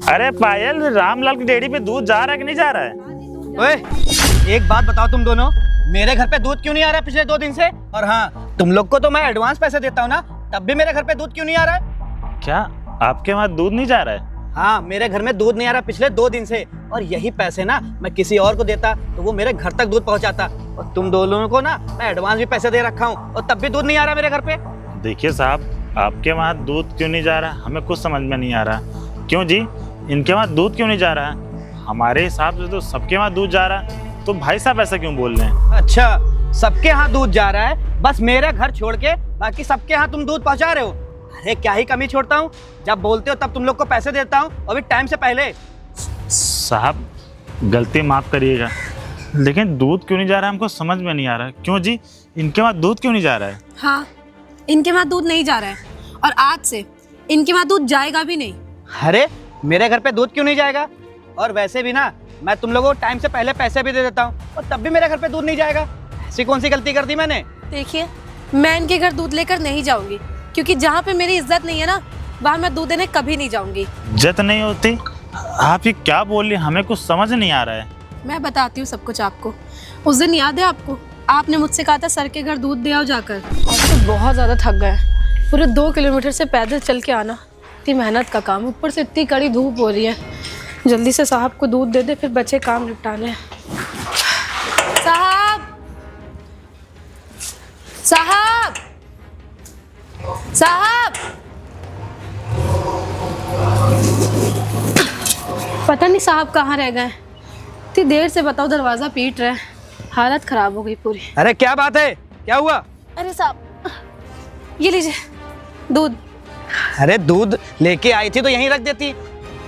अरे पायल, रामलाल की डेयरी पे दूध जा रहा है कि नहीं जा रहा है? ओए, एक बात बताओ तुम दोनों, मेरे घर पे दूध क्यों नहीं आ रहा है पिछले 2 दिन से? और हाँ, तुम लोग को तो मैं एडवांस पैसे देता हूँ ना, तब भी मेरे घर पे दूध क्यों नहीं आ रहा है? क्या आपके वहाँ दूध नहीं जा रहा है? हाँ, मेरे घर में दूध नहीं आ रहा पिछले 2 दिन से, और यही पैसे ना मैं किसी और को देता तो वो मेरे घर तक दूध पहुँचाता, और तुम दोनों को ना मैं एडवांस भी पैसे दे रखा हूँ और तब भी दूध नहीं आ रहा मेरे घर पे। देखिए साहब, आपके वहाँ दूध क्यों नहीं जा रहा, हमें कुछ समझ में नहीं आ रहा। क्यों जी, इनके वहाँ दूध क्यों नहीं जा रहा है? हमारे हिसाब से तो सबके वहाँ दूध जा रहा है, तो भाई साहब ऐसा क्यों बोल रहे हैं? अच्छा, सबके यहाँ दूध जा रहा है, बस मेरे घर छोड़ के बाकी सबके यहाँ तुम दूध पहुँचा रहे हो। अरे क्या ही कमी छोड़ता हूँ, जब बोलते हो तब तुम लोग को पैसे देता हूँ, और भी टाइम से पहले। साहब गलती माफ करिएगा, लेकिन दूध क्यों नहीं जा रहा है हमको समझ में नहीं आ रहा। क्यों जी, इनके वहाँ दूध क्यों नहीं जा रहा है? हाँ, इनके वहाँ दूध नहीं जा रहा है, और आज से इनके वहाँ दूध जाएगा भी नहीं। अरे मेरे घर पे दूध क्यों नहीं जाएगा? और वैसे भी ना मैं तुम लोगों को टाइम से पहले पैसे भी दे देता हूँ, और तब भी मेरे घर पे दूध नहीं जाएगा। ऐसी कौन सी गलती कर दी मैंने? देखिए, मैं इनके घर दूध लेकर नहीं जाऊंगी, क्योंकि जहाँ पे मेरी इज्जत नहीं है ना, वहाँ मैं दूध देने कभी नहीं जाऊंगी। इज्जत नहीं होती? आप ये क्या बोल रही, हमें कुछ समझ नहीं आ रहा है। मैं बताती हूँ सब कुछ आपको। उस दिन याद है आपको, आपने मुझसे कहा था सर के घर दूध दे आओ जाकर। और तो बहुत ज़्यादा थक गए, पूरे 2 किलोमीटर से पैदल चल के आना, इतनी मेहनत का काम, ऊपर से इतनी कड़ी धूप हो रही है। जल्दी से साहब को दूध दे दे, फिर बचे काम निपटाने हैं। साहब, साहब, साहब, पता नहीं साहब कहाँ रह गए। इतनी देर से बताओ, दरवाज़ा पीट रहे हैं, हालत खराब हो गई पूरी। अरे क्या बात है, क्या हुआ? अरे साहब, ये लीजिए दूध। अरे दूध लेके आई थी तो यहीं रख देती,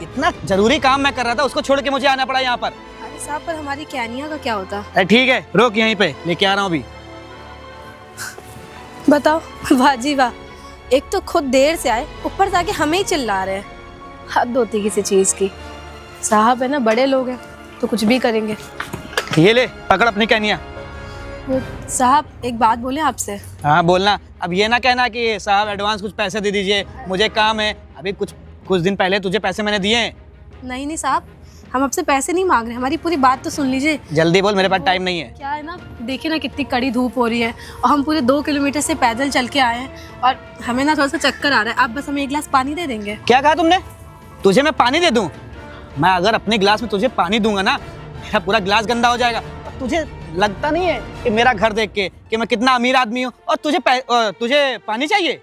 इतना जरूरी काम मैं कर रहा था, उसको छोड़ के मुझे आना पड़ा यहाँ पर। अरे साहब, पर हमारी कैनिया का क्या होता? अरे ठीक है, रोक, यहीं पे लेके आ रहा हूँ अभी। बताओ, वाह जी वाह, एक तो खुद देर से आए, ऊपर से आके हमें ही चिल्ला रहे हैं। हद होती किसी चीज़ की। साहब है ना, बड़े लोग हैं तो कुछ भी करेंगे। ये ले, पकड़ अपनी कैनिया। वो साहब, एक बात बोले आपसे। हाँ बोलना। अब ये ना कहना कि साहब एडवांस कुछ पैसे दे दीजिए, मुझे काम है। अभी कुछ दिन पहले तुझे पैसे मैंने दिए हैं। नहीं नहीं साहब, हम आपसे पैसे नहीं मांग रहे, हमारी पूरी बात तो सुन लीजिए। जल्दी बोल, मेरे पास टाइम नहीं है। क्या है ना, देखिए ना कितनी कड़ी धूप हो रही है, और हम पूरे 2 किलोमीटर से पैदल चल के आए हैं, और हमें ना थोड़ा सा चक्कर आ रहा है। आप बस हमें 1 गिलास पानी दे देंगे? क्या कहा तुमने? तुझे मैं पानी दे दूं? मैं अगर अपने गिलास में तुझे पानी दूंगा ना, मेरा पूरा गिलास गंदा हो जाएगा। और तुझे लगता नहीं है कि मेरा घर देख के कि मैं कितना अमीर आदमी हूँ, और तुझे पानी चाहिए?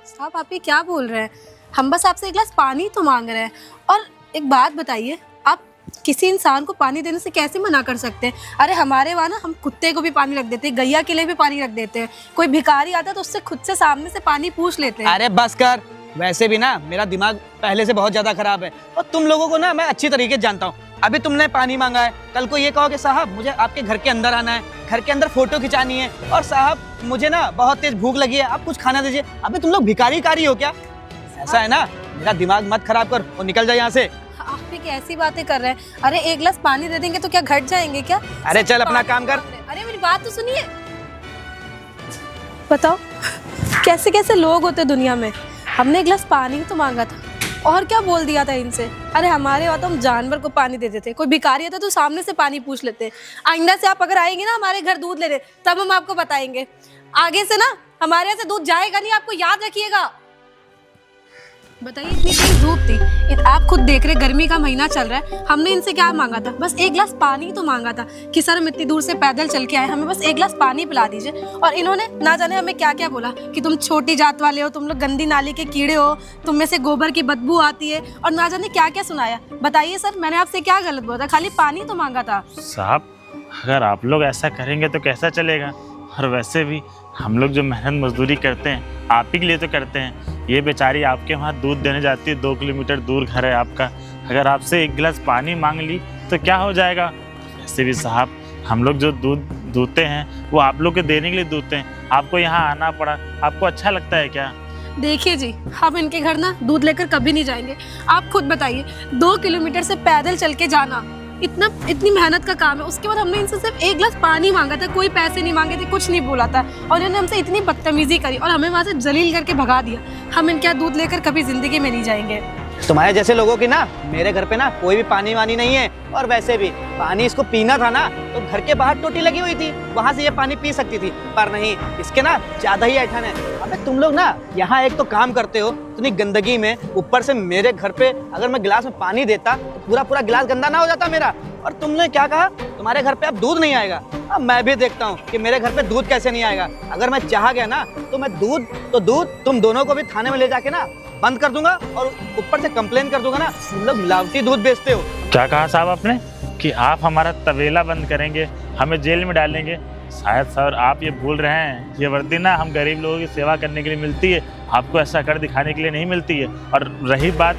साहब आप ये क्या बोल रहे हैं? हम बस आपसे 1 गिलास पानी तो मांग रहे हैं। और एक बात बताइए, आप किसी इंसान को पानी देने से कैसे मना कर सकते हैं? अरे हमारे वहाँ ना हम कुत्ते को भी पानी रख देते हैं, गैया के लिए भी पानी रख देते हैं। कोई भिखारी आता है तो उससे खुद से सामने से पानी पूछ लेते हैं। अरे बस कर, वैसे भी ना मेरा दिमाग पहले से बहुत ज्यादा खराब है, और तुम लोगों को ना मैं अच्छी तरीके से जानता हूँ। अभी तुमने पानी मांगा है, कल को ये कहो कि साहब मुझे आपके घर के अंदर आना है, घर के अंदर फोटो खिंचानी है, और साहब मुझे ना बहुत तेज भूख लगी है, आप कुछ खाना दीजिए। अबे तुम लोग भिखारी कारी हो क्या? ऐसा है ना, मेरा दिमाग मत खराब कर और निकल जाए यहाँ से। आप भी कैसी बातें कर रहे हैं? अरे 1 गिलास पानी दे देंगे तो क्या घट जाएंगे क्या? अरे चल अपना काम कर। अरे मेरी बात तो सुनिए। बताओ, कैसे कैसे लोग होते दुनिया में। हमने 1 गिलास पानी तो मांगा था, और क्या बोल दिया था इनसे? अरे हमारे वहाँ तो हम जानवर को पानी देते थे, कोई भिखारी आता तो सामने से पानी पूछ लेते। आइंदा से आप अगर आएंगे ना हमारे घर दूध लेने, तब हम आपको बताएंगे। आगे से ना हमारे यहाँ से दूध जाएगा नहीं, आपको याद रखिएगा। बताइए, इतनी तेज धूप थी, आप खुद देख रहे, गर्मी का महीना चल रहा है, हमने इनसे क्या मांगा था? बस 1 गिलास पानी तो मांगा था कि सर हम इतनी दूर से पैदल चल के आए, हमें बस 1 गिलास पानी पिला दीजिए। और इन्होंने ना जाने हमें क्या क्या बोला कि तुम छोटी जात वाले हो, तुम लोग गंदी नाली के कीड़े हो, तुम में से गोबर की बदबू आती है, और ना जाने क्या क्या सुनाया। बताइए सर, मैंने आपसे क्या गलत बोला था? खाली पानी तो मांगा था। साहब अगर आप लोग ऐसा करेंगे तो कैसा चलेगा? और वैसे भी हम लोग जो मेहनत मजदूरी करते हैं आप ही के लिए तो करते हैं। ये बेचारी आपके वहाँ दूध देने जाती है, 2 किलोमीटर दूर घर है आपका, अगर आपसे 1 गिलास पानी मांग ली तो क्या हो जाएगा? वैसे भी साहब हम लोग जो दूध दूते हैं वो आप लोग के देने के लिए दूते हैं, आपको यहाँ आना पड़ा, आपको अच्छा लगता है क्या? देखिए जी, हम इनके घर ना दूध लेकर कभी नहीं जाएंगे। आप खुद बताइए, 2 किलोमीटर से पैदल चल के जाना, इतनी मेहनत का काम है। उसके बाद हमने इनसे सिर्फ 1 गिलास पानी मांगा था, कोई पैसे नहीं मांगे थे, कुछ नहीं बोला था, और इन्होंने हमसे इतनी बदतमीजी करी और हमें वहाँ से जलील करके भगा दिया। हम इनके यहाँ दूध लेकर कभी जिंदगी में नहीं जाएंगे। तुम्हारे जैसे लोगों की ना मेरे घर पे ना कोई भी पानी वानी नहीं है। और वैसे भी पानी इसको पीना था ना तो घर के बाहर टोटी लगी हुई थी, वहां से ये पानी पी सकती थी, पर नहीं, इसके ना ज्यादा ही ऐठन है। अबे तुम लोग ना यहाँ एक तो काम करते हो इतनी गंदगी में, ऊपर से मेरे घर पे अगर मैं गिलास में पानी देता तो पूरा पूरा गिलास गंदा ना हो जाता मेरा। और तुमने क्या कहा, तुम्हारे घर पे अब दूध नहीं आएगा। अब मैं भी देखता हूँ कि मेरे घर पे दूध कैसे नहीं आएगा। अगर मैं चाह गया ना तो मैं दूध तुम दोनों को भी थाने में ले जाके ना बंद कर दूंगा और ऊपर से कंप्लेन कर दूंगा ना तुम लोग मिलावटी दूध बेचते हो। क्या कहा साहब आपने कि आप हमारा तबेला बंद करेंगे, हमें जेल में डालेंगे? शायद सर आप ये भूल रहे हैं, ये वर्दी ना हम गरीब लोगों की सेवा करने के लिए मिलती है, आपको ऐसा कर दिखाने के लिए नहीं मिलती है। और रही बात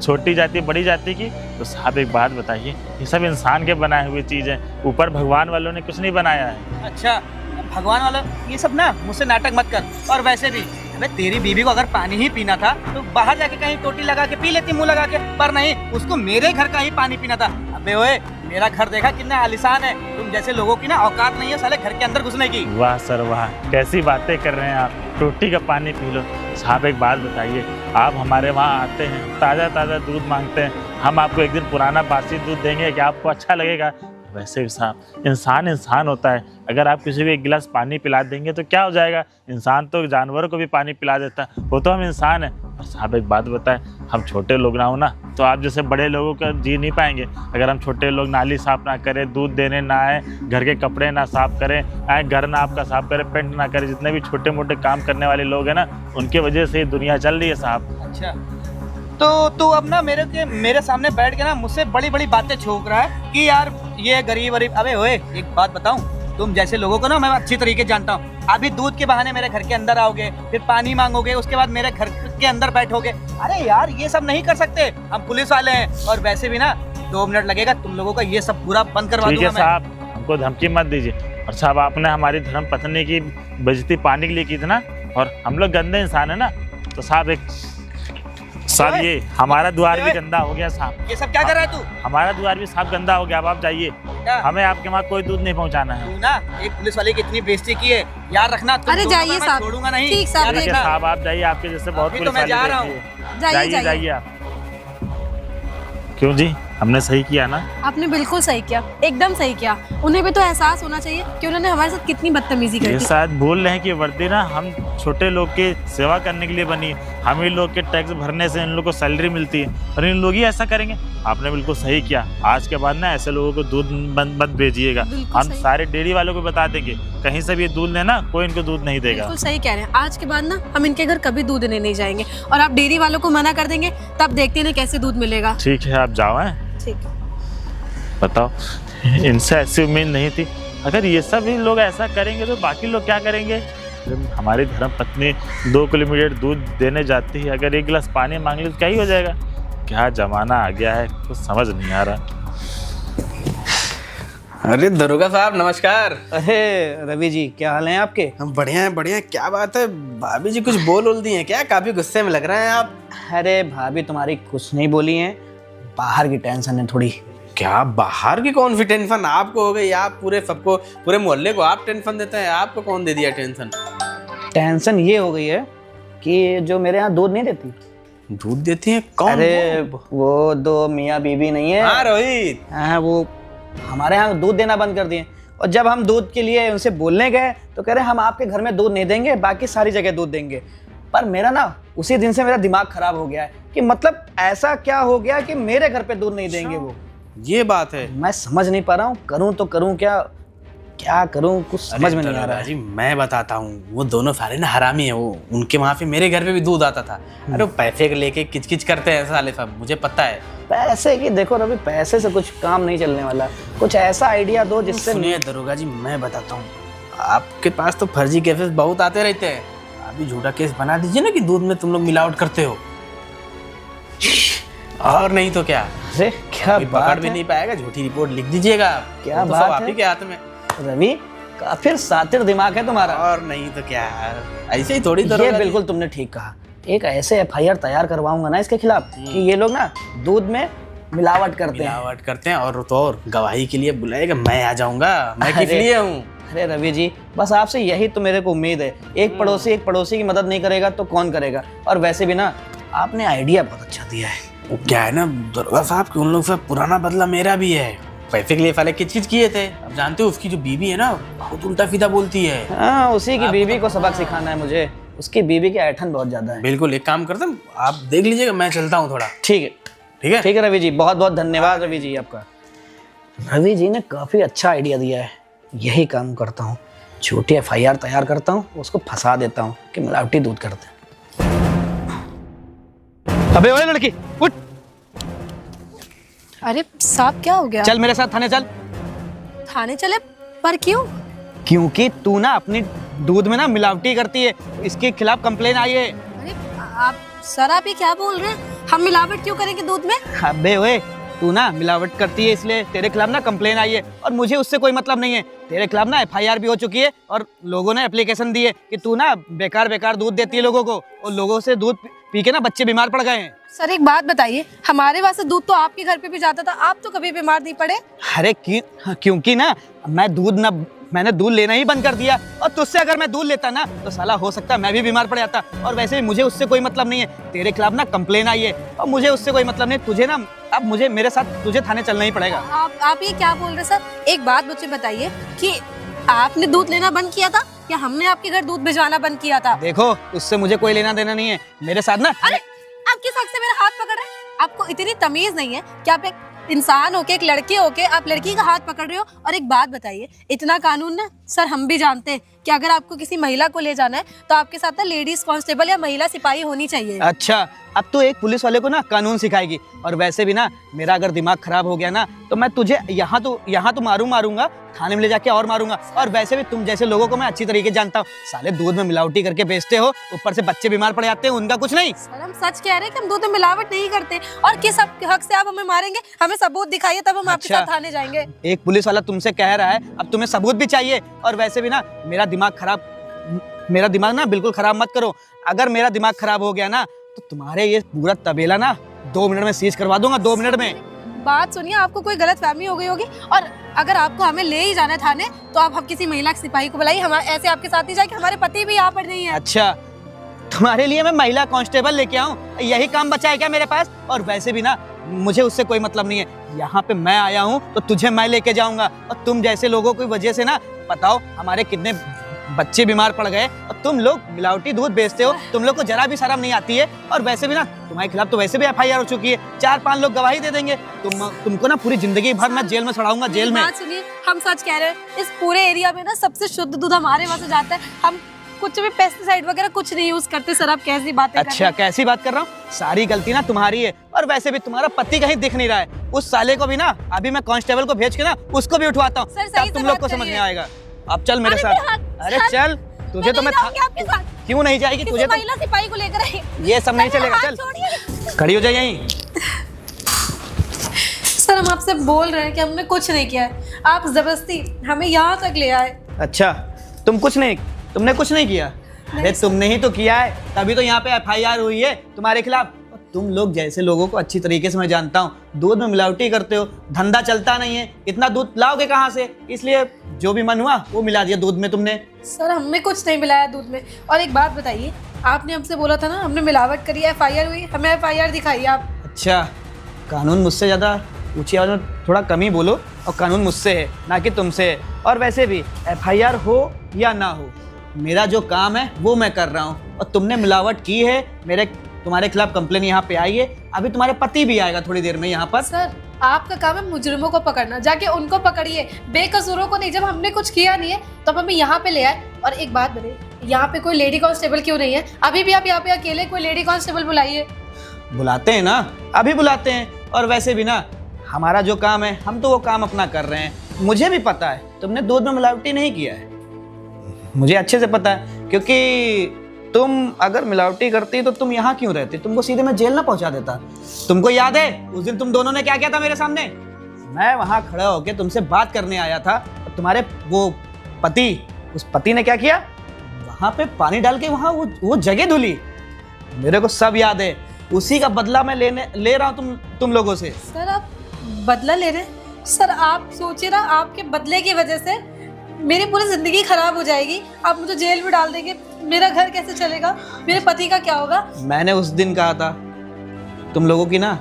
छोटी जाति बड़ी जाति की, तो साहब एक बात बताइए, ये सब इंसान के बनाए हुए चीज़ है, ऊपर भगवान वालों ने कुछ नहीं बनाया है। अच्छा भगवान वाला ये सब ना मुझसे नाटक मत कर। और वैसे भी अबे तेरी बीवी को अगर पानी ही पीना था तो बाहर जाके कहीं टोटी लगा के पी लेती मुंह लगा के, पर नहीं, उसको मेरे घर का ही पानी पीना था। अबे ओए मेरा घर देखा कितना आलीशान है, तुम जैसे लोगों की ना औकात नहीं है साले घर के अंदर घुसने की। वाह सर वाह, कैसी बातें कर रहे हैं आप, टोटी का पानी पी लो। साहब एक बात बताइए, आप हमारे वहाँ आते हैं, ताज़ा ताज़ा दूध मांगते हैं, हम आपको एक दिन पुराना बासी दूध देंगे, क्या आपको अच्छा लगेगा? वैसे भी साहब इंसान होता है, अगर आप किसी को एक गिलास पानी पिला देंगे तो क्या हो जाएगा? इंसान तो जानवरों को भी पानी पिला देता है, वो तो हम इंसान हैं। और साहब एक बात बताएं, हम छोटे लोग ना हो ना तो आप जैसे बड़े लोगों का जी नहीं पाएंगे। अगर हम छोटे लोग नाली साफ़ ना करें, दूध देने ना आए, घर के कपड़े ना साफ़ करें, घर ना आपका साफ़ करें, पेंट ना करें, जितने भी छोटे मोटे काम करने वाले लोग हैं ना, उनकी वजह से दुनिया चल रही है साहब। अच्छा तो तू अब ना मेरे सामने बैठ के ना मुझसे बड़ी बड़ी बातें छोक रहा है कि यार ये गरीब। अबे ओए एक बात बताऊं, तुम जैसे लोगों को ना मैं अच्छी तरीके जानता हूँ। अभी दूध के बहाने मेरे घर के अंदर आओगे, फिर पानी मांगोगे, उसके बाद मेरे घर के अंदर बैठोगे। अरे यार ये सब नहीं कर सकते, हम पुलिस वाले हैं। और वैसे भी ना 2 मिनट लगेगा तुम लोगों का ये सब पूरा बंद करवा दूंगा मैं। साहब हमको धमकी मत दीजिए। और साहब आपने हमारी धर्म पत्नी की बेइज्जती पाने के लिए की थी ना, और हम लोग गंदे इंसान है ना, तो साहब साहब ये हमारा द्वार भी गंदा हो गया साहब। ये सब क्या कर रहा है तू? हमारा द्वार भी साहब गंदा हो गया, अब आप जाइए, हमें आपके वहाँ कोई दूध नहीं पहुँचाना है। तू ना एक पुलिस वाले की इतनी बेइज्जती की है, याद रखना। अरे जाइए साहब, छोड़ूंगा नहीं। ठीक साहब आप जाइए, आपके जैसे बहुत पुलिस वाले जा रहा हूँ। जाइए आप। क्यों जी, हमने सही किया ना? आपने बिल्कुल सही किया, एकदम सही किया। उन्हें भी तो एहसास होना चाहिए कि उन्होंने हमारे साथ कितनी बदतमीजी ये की। शायद भूल रहे हैं कि वर्दी ना हम छोटे लोग की सेवा करने के लिए बनी, हम इन लोग के टैक्स भरने से इन लोग को सैलरी मिलती है, और इन लोग ही ऐसा करेंगे। आपने बिल्कुल सही किया, आज के बाद ना ऐसे लोगों को दूध मत भेजिएगा। हम सारे डेयरी वालों को बता देंगे, कहीं से भी दूध लेना, कोई इनको दूध नहीं देगा। बिल्कुल सही कह रहे हैं, आज के बाद ना हम इनके घर कभी दूध देने नहीं जाएंगे। और आप डेयरी वालों को मना कर देंगे, तब देखते हैं कैसे दूध मिलेगा। ठीक है, आप जाओ। ठीक, बताओ, इनसे ऐसी उम्मीद नहीं थी। अगर ये सब ही लोग ऐसा करेंगे तो बाकी लोग क्या करेंगे? हमारी धर्म पत्नी 2 किलोमीटर दूध देने जाती है, अगर 1 गिलास पानी मांग ली तो क्या ही हो जाएगा? क्या जमाना आ गया है, कुछ समझ नहीं आ रहा। अरे दरोगा साहब नमस्कार। अरे रवि जी क्या हाल है आपके? हम बढ़िया हैं। क्या बात है, भाभी जी कुछ बोल दी हैं क्या? काफी गुस्से में लग रहे हैं आप। अरे भाभी तुम्हारी कुछ नहीं बोली है, बाहर की टेंशन है थोड़ी। क्या बाहर की कौन सी टेंशन आपको हो गई? आप पूरे मोहल्ले को आप टेंशन देते हैं, आपको कौन दे दिया टेंशन? टेंशन ये हो गई है कि जो मेरे यहाँ दूध नहीं देती। दूध देती है कौन? अरे वो 2 मियाँ बीवी नहीं है? हाँ रोहित। हाँ वो हमारे यहाँ दूध देना बंद कर दिए, और जब हम दूध के लिए उनसे बोलने गए तो कह रहे हम आपके घर में दूध नहीं देंगे, बाकी सारी जगह दूध देंगे। पर मेरा ना उसी दिन से मेरा दिमाग खराब हो गया है कि मतलब ऐसा क्या हो गया कि मेरे घर पे दूध नहीं देंगे वो। ये बात है, मैं समझ नहीं पा रहा हूँ, करूँ तो करूँ क्या करूँ, कुछ समझ में नहीं आ रहा है। जी मैं बताता हूँ, वो दोनों साले ना हरामी है। वो उनके वहाँ पे मेरे घर पे भी दूध आता था। अरे वो पैसे लेके किचकिच करते हैं साले सब, मुझे पता है। पैसे की देखो रवि, पैसे से कुछ काम नहीं चलने वाला, कुछ ऐसा आइडिया दो जिससे। सुनिए दरोगा जी मैं बताता हूँ, आपके पास तो फर्जी केसेस बहुत आते रहते हैं, अभी झूठा केस बना दीजिए ना कि दूध में तुम लोग मिलावट करते हो, और नहीं तो क्या। अरे क्या पकड़ भी नहीं पाएगा, झूठी रिपोर्ट लिख दीजिएगा। क्या तो बात सब आप ही के हाथ में। रवि काफी सातिर दिमाग है तुम्हारा। और नहीं तो क्या, ऐसे ही थोड़ी ये बिल्कुल तुमने ठीक कहा, एक ऐसे FIR तैयार करवाऊंगा ना इसके खिलाफ कि ये लोग ना दूध में मिलावट करते हैं और तो और गवाही के लिए बुलाएगा, मैं आ जाऊंगा, मैं किस लिए हूँ। अरे रवि जी बस आपसे यही तो मेरे को उम्मीद है, एक पड़ोसी की मदद नहीं करेगा तो कौन करेगा। और वैसे भी ना आपने आइडिया बहुत अच्छा दिया है, वो क्या है ना दुर्गा साहब कि उन लोग से पुराना बदला मेरा भी है। पैसे के लिए साले किच किए थे। अब जानते हो उसकी जो बीवी है ना बहुत उल्टा सीधा बोलती है। हाँ, उसी की बीवी को सबक सिखाना है मुझे। उसकी बीवी की ऐठन बहुत ज्यादा है। बिल्कुल, एक काम करते हैं, आप देख लीजिएगा, मैं चलता हूँ थोड़ा। ठीक है, ठीक है, ठीक है रवि जी, बहुत बहुत धन्यवाद रवि जी आपका। रवि जी ने काफी अच्छा आइडिया दिया है। यही काम करता हूँ, छोटी FIR तैयार करता हूँ, उसको फंसा देता हूँ कि मिलावटी दूध करते हैं। अबे ओए लड़की उठ, अरे साहब क्या हो गया? चल मेरे साथ थाने चल। थाने चले? पर क्यों? क्योंकि तू ना अपनी दूध में ना मिलावटी करती है, इसके खिलाफ कंप्लेन आई है। अरे आप सर, आप ये क्या बोल रहे हैं? हम मिलावट क्यों करेंगे दूध में? अबे ओए, तू ना मिलावट करती है इसलिए तेरे खिलाफ ना कंप्लेन आई है, और मुझे उससे कोई मतलब नहीं है। तेरे खिलाफ ना FIR भी हो चुकी है, और लोगों ने एप्लीकेशन दी है कि तू ना बेकार बेकार दूध देती है लोगों को, और लोगों से दूध पी के ना बच्चे बीमार पड़ गए हैं। सर एक बात बताइए, हमारे वहाँ से दूध तो आपके घर पे भी जाता था, आप तो कभी बीमार नहीं पड़े? अरे क्योंकि ना मैंने दूध लेना ही बंद कर दिया, और तुझसे अगर मैं दूध लेता ना तो साला हो सकता है मैं भी बीमार पड़ जाता। और वैसे भी मुझे उससे कोई मतलब नहीं है। तेरे खिलाफ ना कंप्लेन आई है और मुझे उससे कोई मतलब नहीं। तुझे ना अब मुझे मेरे साथ तुझे थाने चलना ही पड़ेगा। आप ये क्या बोल रहे हैं सर? एक बात मुझे बताइए कि आपने दूध लेना बंद किया था या हमने आपके घर दूध भिजवाना बंद किया था? देखो, उससे मुझे कोई लेना देना नहीं है। मेरे साथ ना अरे आप किस हक से मेरा हाथ पकड़ रहे हैं? आपको इतनी तमीज नहीं है कि आप एक इंसान होके, एक लड़के होके आप लड़की का हाथ पकड़ रहे हो? और एक बात बताइए, इतना कानून ना सर हम भी जानते हैं कि अगर आपको किसी महिला को ले जाना है तो आपके साथ ना लेडीज कांस्टेबल या महिला सिपाही होनी चाहिए। अच्छा, अब तो एक पुलिस वाले को ना कानून सिखाएगी। और वैसे भी ना मेरा अगर दिमाग खराब हो गया ना तो मैं तुझे यहाँ तो मारूंगा, थाने में ले जाके और मारूंगा। और वैसे भी तुम जैसे लोगों को मैं अच्छी तरीके जानता हूँ। साले दूध में मिलावटी करके बेचते हो, ऊपर से बच्चे बीमार पड़ जाते हैं, उनका कुछ नहीं। सर हम सच कह रहे हैं कि हम दूध में मिलावट नहीं करते। और किस हक से आप हमें मारेंगे? हमें सबूत दिखाइए, तब हम आपके साथ थाने जाएंगे। एक पुलिस वाला तुमसे कह रहा है, अब तुम्हें सबूत भी चाहिए। और वैसे भी ना मेरा दिमाग ना बिल्कुल खराब मत करो। अगर मेरा दिमाग खराब हो गया ना तो तुम्हारे ये पूरा तबेला ना 2 मिनट में सीज करवा दूंगा, 2 मिनट में। बात सुनिए, आपको कोई गलत फहमी हो गई होगी। और अगर आपको हमें ले ही जाना है थाने तो आप हम किसी महिला सिपाही को बुलाइए। हम ऐसे आपके साथ ही जाएंगे, हमारे पति भी यहाँ पर नहीं है। अच्छा, तुम्हारे लिए मैं महिला कांस्टेबल लेके आऊं, यही काम बचा है क्या मेरे पास? और वैसे भी ना मुझे उससे कोई मतलब नहीं है। यहाँ पे मैं आया हूँ तो तुझे मैं लेके जाऊंगा। और तुम जैसे लोगों की वजह से ना बताओ हमारे कितने बच्चे बीमार पड़ गए, और तुम लोग मिलावटी दूध बेचते हो। तुम लोग को जरा भी शर्म नहीं आती है। और वैसे भी ना तुम्हारे खिलाफ तो वैसे भी FIR हो चुकी है, 4-5 लोग गवाही दे देंगे। तुमको ना पूरी जिंदगी भर मैं जेल में सड़ाऊंगा, जेल में। बात सुनिए, हम सच कह रहे हैं, इस पूरे एरिया में ना सबसे शुद्ध दूध हमारे वहाँ से जाता है। हम कुछ भी पेस्टिसाइड वगैरह कुछ नहीं यूज करते। सर आप कैसी बातें कर रहे हैं? अच्छा, कैसी बात कर रहा हूँ? सारी गलती ना तुम्हारी है। और वैसे भी तुम्हारा पति कहीं दिख नहीं रहा है। उस साले को भी ना अभी मैं कांस्टेबल को भेज के ना उसको भी उठवाता हूँ, सर, सही तब तुम से लोग को बात समझ में करिए। आएगा। अब चल मेरे साथ। अरे चल, तुझे तो मैं आपके साथ क्यों नहीं जाएगी? तुझे तो महिला सिपाही को लेकर आई। ये सब नहीं चलेगा। हाथ चल छोड़िए। खड़ी हो जाए यहीं। सर हम आपसे बोल रहे हैं कि हमने कुछ नहीं किया है, आप जबरदस्ती हमें यहाँ तक ले आए। अच्छा, तुमने कुछ नहीं किया? अरे तुमने ही तो किया है, तभी तो यहाँ पे FIR हुई है तुम्हारे खिलाफ। तुम लोग जैसे लोगों को अच्छी तरीके से मैं जानता हूँ, दूध में मिलावटी करते हो, धंधा चलता नहीं है, इतना दूध लाओगे कहाँ से? इसलिए जो भी मन हुआ वो मिला दिया दूध में तुमने। सर हमने कुछ नहीं मिलाया दूध में। और एक बात बताइए, आपने हमसे बोला था ना हमने मिलावट करी, FIR हुई, हमें FIR दिखाइए आप। अच्छा, कानून मुझसे ज़्यादा ऊंची आवाज़ में थोड़ा कम ही बोलो, और कानून मुझसे है ना कि तुमसे है। और वैसे भी FIR हो या ना हो, मेरा जो काम है वो मैं कर रहा हूँ। और तुमने मिलावट की है, तुम्हारे खिलाफ कंप्लेन यहाँ पे आई है। अभी तुम्हारे पति भी आएगा थोड़ी देर में यहाँ पर। सर आपका काम है मुजरिमों को पकड़ना, जाके उनको पकड़िए, बेकसूरों को नहीं। जब हमने कुछ किया नहीं है तब हमें यहाँ पे ले आए। और एक बात बताइए, यहाँ पे कोई लेडी कांस्टेबल क्यों नहीं है? अभी भी आप यहाँ पे अकेले, कोई लेडी कांस्टेबल बुलाइए। बुलाते हैं ना, अभी बुलाते हैं। और वैसे भी ना हमारा जो काम है हम तो वो काम अपना कर रहे हैं। मुझे भी पता है तुमने दूध में मिलावटी नहीं किया है, मुझे अच्छे से पता है। क्योंकि तुम अगर मिलावटी करती तो तुम यहाँ क्यों रहती? तुमको सीधे मैं जेल ना पहुंचा देता। तुमको याद है उस दिन तुम दोनों ने क्या किया था मेरे सामने? मैं वहां खड़ा होकर तुमसे बात करने आया था, और तुम्हारे वो उस पति ने क्या किया? वहां पे पानी डाल के वहां वो जगह धुली। मेरे को सब याद है। उसी का बदला मैं ले रहा हूँ तुम लोगों से। सर आप बदला ले रहे हैं? सर आप सोचिए ना, आपके बदले की वजह से मेरी पूरी जिंदगी खराब हो जाएगी। आप मुझे जेल में डाल देंगे, मेरा घर कैसे चलेगा, मेरे पति का क्या होगा? मैंने उस दिन कहा था तुम लोगों की ना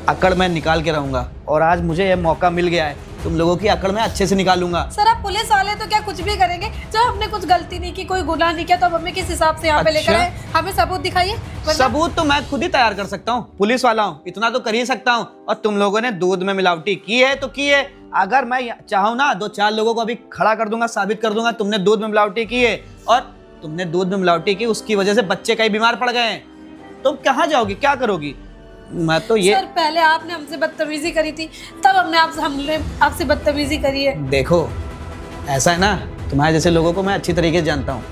अकड़ मैं निकाल के रहूंगा, और आज मुझे ये मौका मिल गया है, तुम लोगों की अकड़ मैं अच्छे से निकालूंगा। सर आप पुलिस वाले तो क्या कुछ भी करेंगे, जब हमने कुछ गलती नहीं की, कोई गुनाह नहीं किया, तो अब हमें किस हिसाब से यहाँ पे लेकर अच्छा। आए? हमें सबूत दिखाइए। सबूत तो मैं खुद ही तैयार कर सकता हूँ, पुलिस वाला हूँ, इतना तो कर ही सकता हूँ। और तुम लोगों ने दूध में मिलावटी की है तो की है, अगर मैं चाहूँ ना 2-4 लोगों को अभी खड़ा कर दूंगा, साबित कर दूंगा तुमने दूध में मिलावटी की है, और तुमने दूध में मिलावटी की, उसकी वजह से बच्चे कई बीमार पड़ गए हैं, तुम कहाँ जाओगी, क्या करोगी? मैं तो ये सर पहले आपने हमसे बदतमीजी करी थी, तब हमने आपसे बदतमीजी करी है। देखो, ऐसा है ना, तुम्हारे जैसे लोगों को मैं अच्छी तरीके से जानता हूँ।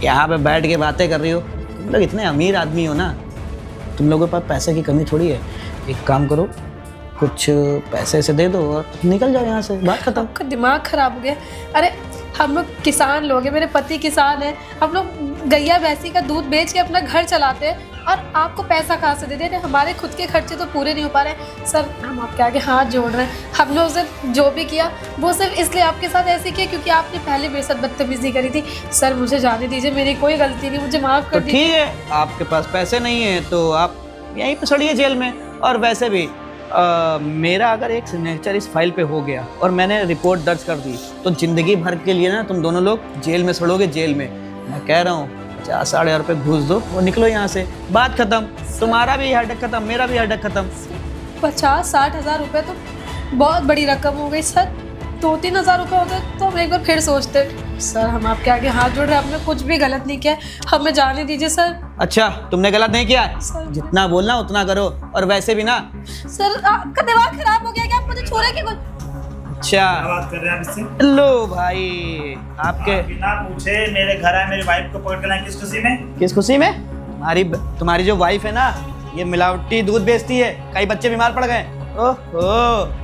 यहाँ पे बैठ के बातें कर रही हो, तुम लोग इतने अमीर आदमी हो ना, तुम लोगों के पास पैसे की कमी थोड़ी है। एक काम करो, कुछ पैसे से दे दो और निकल जाओ यहाँ से, बात खत्म। आपका दिमाग खराब हो गया। अरे हम लोग किसान लोग हैं, मेरे पति किसान हैं, हम लोग गैया भैंसी का दूध बेच के अपना घर चलाते हैं, और आपको पैसा कहाँ से दे दे रहे? हमारे खुद के खर्चे तो पूरे नहीं हो पा रहे। सर हम आपके आगे हाथ जोड़ रहे हैं, हमने उसे जो भी किया वो सिर्फ इसलिए आपके साथ ऐसे किया क्योंकि आपने पहले मेरे साथ बदतमीजी करी थी। सर मुझे जाने दीजिए, मेरी कोई गलती नहीं, मुझे माफ़ कर तो दीजिए। ठीक है, आपके पास पैसे नहीं है तो आप यहीं पे सड़िए जेल में। और वैसे भी मेरा अगर एक सिग्नेचर इस फाइल पे हो गया और मैंने रिपोर्ट दर्ज कर दी, तो जिंदगी भर के लिए ना तुम दोनों लोग जेल में सड़ोगे, जेल में। मैं कह रहा हूँ 50-60 रुपये घूस दो और निकलो यहाँ से, बात खत्म। तुम्हारा भी हेडेक खत्म, मेरा भी हेडेक खत्म। 50-60 हज़ार रुपये तो बहुत बड़ी रकम हो गई सर। 2-3 हज़ार रुपये होते तो हम एक बार फिर सोचते। सर हम आपके आगे हाथ जोड़ रहे हैं, हमने कुछ भी गलत नहीं किया, हमें जाने दीजिए सर। अच्छा, तुमने गलत नहीं किया, सर जितना बोलना उतना करो। और वैसे भी ना, सर आपका दिमाग खराब हो गया क्या? आप मुझे छोड़ रहे कि अच्छा बात कर रहे हैं आप इससे? लो भाई, आपके बिना पूछे मेरे घर आए, मेरी वाइफ को पकड़ के लाए, किस खुशी में? किस खुशी में? तुम्हारी जो वाइफ है ना, ये मिलावटी दूध बेचती है, कई बच्चे बीमार पड़ गए। ओहो,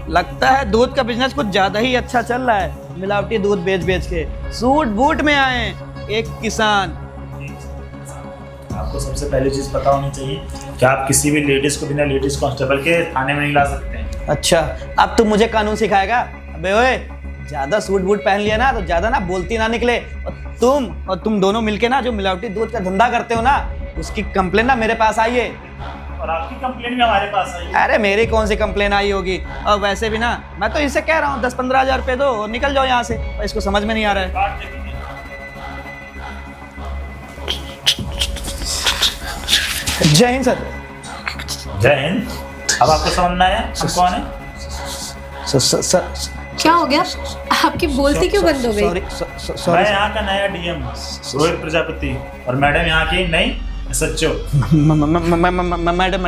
लगता है दूध का बिजनेस कुछ ज्यादा ही अच्छा चल रहा है। मिलावटी दूध बेच के सूट बूट में आए एक किसान। आपको सबसे पहली चीज पता होनी चाहिए कि आप किसी भी लेडीज को बिना लेडीज कांस्टेबल के थाने में नहीं ला सकते हैं। अच्छा, अब तुम मुझे कानून सिखाएगा? अबे ओए, ज्यादा सूट बूट पहन लिया ना तो ज्यादा ना बोलती ना निकले। और तुम दोनों मिलके ना जो मिलावटी दूध का धंधा करते हो ना, उसकी कंप्लेन ना मेरे पास आई है। और आपकी कंप्लेन भी हमारे पास आई है। अरे मेरी कौन सी कंप्लेन आई होगी? और वैसे भी ना, मैं तो इससे कह रहा हूँ 10-15 हज़ार रुपये दो और निकल जाओ यहाँ से। और इसको समझ में नहीं आ रहा है। बात देखिए। जय हिंद सर। जय हिंद। अब आपको समझ में आया हम कौन है? सर क्या हो गया? आपकी बोलती क्यों बंद हो गई? सॉरी। मैं यहाँ का नया डीएम रोहित प्रजापति, और मैडम यहाँ की नई सच्चो। मैडम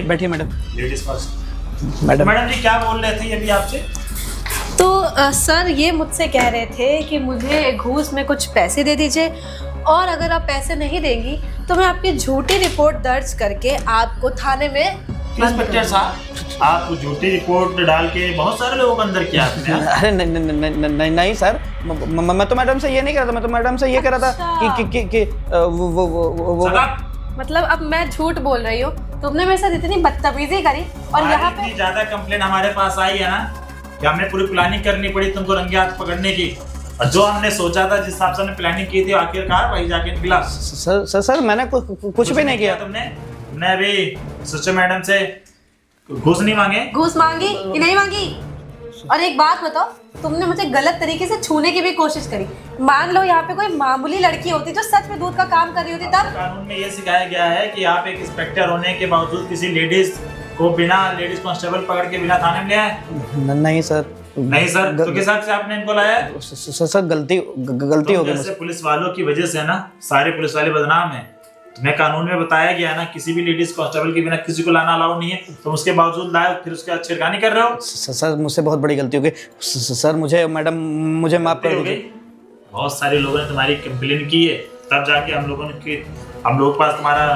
बैठिए madam. Ladies first. Madam madam ji क्या बोल रहे थे अभी आपसे? तो सर ये मुझसे कह रहे थे कि मुझे घूस में कुछ पैसे दे दीजिए, और अगर आप पैसे नहीं देंगी तो मैं आपकी झूठी रिपोर्ट दर्ज करके आपको थाने में। इंस्पेक्टर साहब, आप झूठी रिपोर्ट डाल के बहुत सारे लोगों को अंदर किया आपने। अरे नहीं सर, मैं तो मैडम से ये नहीं कह रहा था। मैं तो मैडम से ये कह रहा था कि वो मतलब अब मैं झूठ बोल रही हूँ? तुमने मेरे साथ इतनी बदतमीजी करी और यहाँ पे इतनी ज्यादा कंप्लेन हमारे पास आई है ना कि हमें पूरी प्लानिंग करनी पड़ी तुमको रंगे हाथ पकड़ने की, और जो हमने सोचा था, जिस हिसाब से हमने प्लानिंग की थी, आखिरकार वही जाके निकला। सर मैंने कुछ भी नहीं किया। तुमने अभी सच्चे मैडम से घूस नहीं मांगे? घूस मांगी कि नहीं मांगी? और एक बात बताओ, तुमने मुझे गलत तरीके से छूने की भी कोशिश करी। मान लो यहाँ पे कोई मामूली लड़की होती जो सच में दूध का काम कर रही होती, तब? कानून में ये सिखाया गया है कि आप एक इंस्पेक्टर होने के बावजूद किसी लेडीज को बिना लेडीज कांस्टेबल पकड़ के बिना थाने में ले आए? नहीं सर। नहीं सर, तो किस हक से आपने इनको लाया? सर गलती हो गई। जैसे पुलिस वालों की वजह से ना सारे पुलिस वाले बदनाम हैं। तुम्हें कानून में बताया गया ना किसी भी लेडीज कांस्टेबल के बिना किसी को लाना अलाउ नहीं है, तुम उसके बावजूद लाए, फिर उसके बाद छेड़खानी कर रहे हो। सर मुझसे बहुत बड़ी गलती हो गई सर। मैडम मुझे माफ कर दीजिए। बहुत सारे लोगों ने तुम्हारी कंप्लेन की है, तब जाके हम लोगों के पास तुम्हारा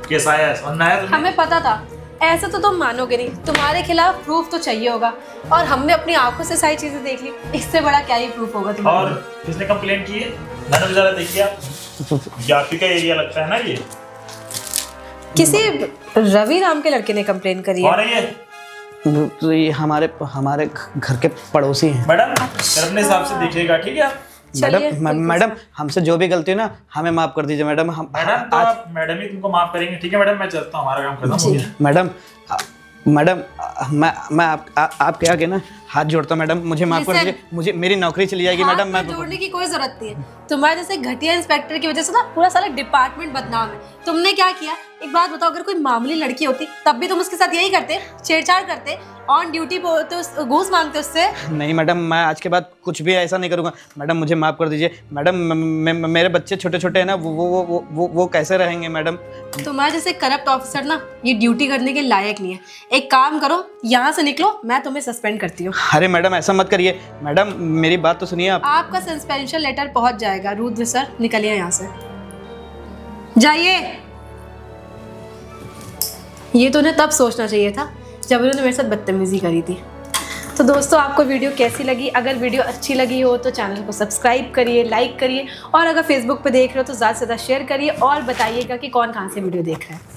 केस आया है। समझ में आया तुम्हें? हमें पता था। ऐसे तो तुम मानोगे नहीं, तुम्हारे खिलाफ प्रूफ तो चाहिए होगा, और हमने अपनी आंखों से सारी चीजें देख ली। इससे बड़ा क्या ही प्रूफ होगा तुम्हारा? और किसने कंप्लेन की है? मैंने जरा देखिए, आप का एरिया लगता है ना ये? किसी रवि नाम के लड़के ने कंप्लेन करी है। और ये तो ये हमारे घर के पड़ोसी हैं। मैडम फिर अपने हिसाब से देखिएगा, ठीक है? मैडम हमसे जो भी गलती हो ना, हमें माफ कर दीजिए मैडम। हम मैडम तो आप मैडम ही तुमको माफ करेंगे, ठीक है मैडम? मैं चलता हूँ, हमारा काम खत्म हो गया। मैडम मैडम मैं आपके आगे ना हाथ जोड़ता हूँ मैडम, मुझे माफ कर Listen. दीजिए, मुझे मेरी नौकरी चली जाएगी हाथ मैडम। में मैं जोड़ने की कोई जरूरत नहीं है। तुम्हारे जैसे घटिया इंस्पेक्टर की वजह से ना पूरा सारा डिपार्टमेंट बदनाम है। तुमने क्या किया, एक बात बताओ, अगर कोई मामूली लड़की होती तब भी तुम उसके साथ यही करते, छेड़छाड़ करते, ऑन ड्यूटी तो घूस मांगते उससे। नहीं मैडम, मैं आज के बाद कुछ भी ऐसा नहीं करूँगा मैडम, मुझे माफ़ कर दीजिए मैडम। मेरे बच्चे छोटे छोटे हैं ना, वो कैसे रहेंगे मैडम? तुम्हारे जैसे करप्ट ऑफिसर ना ये ड्यूटी करने के लायक नहीं है। एक काम करो, यहाँ से निकलो, मैं तुम्हें सस्पेंड करती हूँ। अरे मैडम ऐसा मत करिए मैडम, मेरी बात तो सुनिए आप। आपका सस्पेंशन लेटर पहुंच जाएगा। रुद्र सर निकलिए यहाँ से, जाइए। ये तो उन्हें तब सोचना चाहिए था जब उन्होंने मेरे साथ बदतमीजी करी थी। तो दोस्तों, आपको वीडियो कैसी लगी? अगर वीडियो अच्छी लगी हो तो चैनल को सब्सक्राइब करिए, लाइक करिए, और अगर फेसबुक पे देख रहे हो तो ज़्यादा से ज़्यादा शेयर करिए और बताइएगा कि कौन कहाँ से वीडियो देख रहे हैं।